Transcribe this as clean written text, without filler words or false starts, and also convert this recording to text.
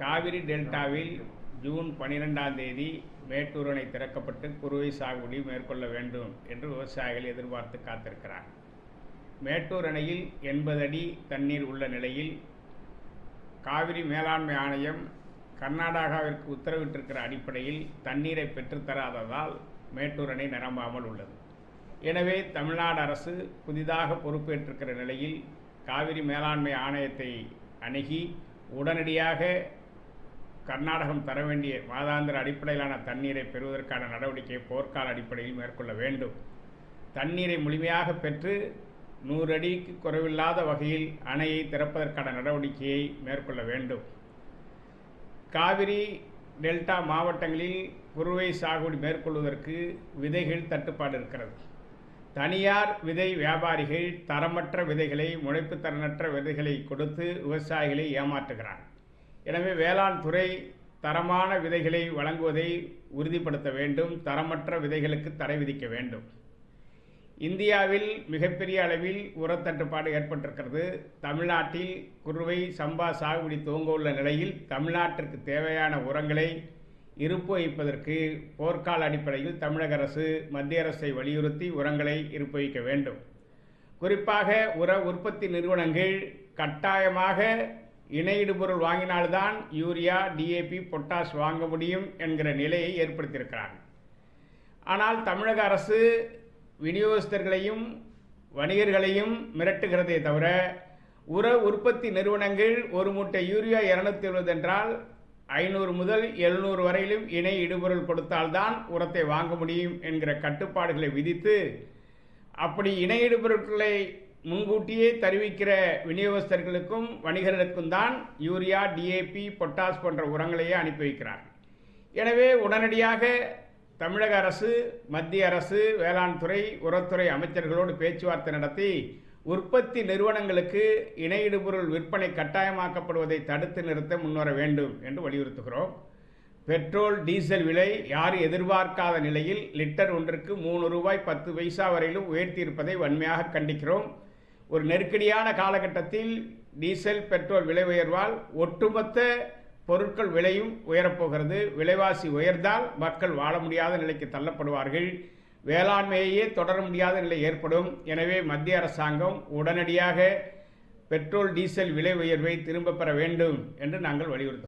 காவிரி டெல்டாவில் ஜூன் 12ஆம் தேதி மேட்டூர் அணை திறக்கப்பட்டு குறுவை சாகுபடி மேற்கொள்ள வேண்டும் என்று விவசாயிகள் எதிர்பார்த்து காத்திருக்கிறார். மேட்டூர் அணையில் 80 அடி தண்ணீர் உள்ள நிலையில் காவிரி மேலாண்மை ஆணையம் கர்நாடகாவிற்கு உத்தரவிட்டிருக்கிற அடிப்படையில் தண்ணீரை பெற்றுத்தராததால் மேட்டூர் அணை நிரம்பாமல் உள்ளது. எனவே தமிழ்நாடு அரசு புதிதாக பொறுப்பேற்றிருக்கிற நிலையில் காவிரி மேலாண்மை ஆணையத்தை அணுகி உடனடியாக கர்நாடகம் தர வேண்டிய மாதாந்திர அடிப்படையிலான தண்ணீரை பெறுவதற்கான நடவடிக்கையை போர்க்கால அடிப்படையில் மேற்கொள்ள வேண்டும். தண்ணீரை முழுமையாக பெற்று 100 அடிக்கு குறைவில்லாத வகையில் அணையை திறப்பதற்கான நடவடிக்கையை மேற்கொள்ள வேண்டும். காவிரி டெல்டா மாவட்டங்களில் குறுவை சாகுபடி மேற்கொள்வதற்கு விதைகள் தட்டுப்பாடு இருக்கிறது. தனியார் விதை வியாபாரிகள் தரமற்ற விதைகளை, முளைப்பு தரமற்ற விதைகளை கொடுத்து விவசாயிகளை ஏமாற்றுகிறார். எனவே வேளாண் துறை தரமான விதைகளை வழங்குவதை உறுதிப்படுத்த வேண்டும். தரமற்ற விதைகளுக்கு தடை விதிக்க வேண்டும். இந்தியாவில் மிகப்பெரிய அளவில் உரத்தட்டுப்பாடு ஏற்பட்டிருக்கிறது. தமிழ்நாட்டில் குறுவை சம்பா சாகுபடி துவங்க உள்ள நிலையில் தமிழ்நாட்டிற்கு தேவையான உரங்களை இருப்பு வைப்பதற்கு போர்க்கால அடிப்படையில் தமிழக அரசு மத்திய அரசை வலியுறுத்தி உரங்களை இருப்பு வைக்க வேண்டும். குறிப்பாக உர உற்பத்தி நிறுவனங்கள் கட்டாயமாக இணையிடுபொருள் வாங்கினால்தான் யூரியா, டிஏபி, பொட்டாஷ் வாங்க முடியும் என்கிற நிலையை ஏற்படுத்தியிருக்கிறார்கள். ஆனால் தமிழக அரசு விநியோகஸ்தர்களையும் வணிகர்களையும் மிரட்டுகிறதே தவிர உர உற்பத்தி நிறுவனங்கள் ஒரு மூட்டை யூரியா 270 என்றால் 500 முதல் 700 வரையிலும் இணை இடுபொருள் கொடுத்தால்தான் உரத்தை வாங்க முடியும் என்கிற கட்டுப்பாடுகளை விதித்து அப்படி இணை இடுபொருட்களை முன்கூட்டியே தெரிவிக்கிற விநியோகஸ்தர்களுக்கும் வணிகர்களுக்கும் தான் யூரியா, டிஏபி, பொட்டாஸ் போன்ற உரங்களையே அனுப்பி வைக்கிறார். எனவே உடனடியாக தமிழக அரசு, மத்திய அரசு, வேளாண் துறை, உரத்துறை அமைச்சர்களோடு பேச்சுவார்த்தை நடத்தி உற்பத்தி நிறுவனங்களுக்கு இணையிடுபொருள் விற்பனை கட்டாயமாக்கப்படுவதை தடுத்து நிறுத்த முன்வர வேண்டும் என்று வலியுறுத்துகிறோம். பெட்ரோல், டீசல் விலை யாரும் எதிர்பார்க்காத நிலையில் லிட்டர் ஒன்றுக்கு 3 ரூபாய் 10 பைசா வரையிலும் உயர்த்தியிருப்பதை வன்மையாக கண்டிக்கிறோம். ஒரு நெருக்கடியான காலகட்டத்தில் டீசல், பெட்ரோல் விலை உயர்வால் ஒட்டுமொத்த பொருட்கள் விலையும் உயரப்போகிறது. விலைவாசி உயர்ந்தால் மக்கள் வாழ முடியாத நிலைக்கு தள்ளப்படுவார்கள். வேளாண்மையே தொடர முடியாத நிலை ஏற்படும். எனவே மத்திய அரசாங்கம் உடனடியாக பெட்ரோல், டீசல் விலை உயர்வை திரும்ப பெற வேண்டும் என்று நாங்கள் வலியுறுத்துகிறோம்.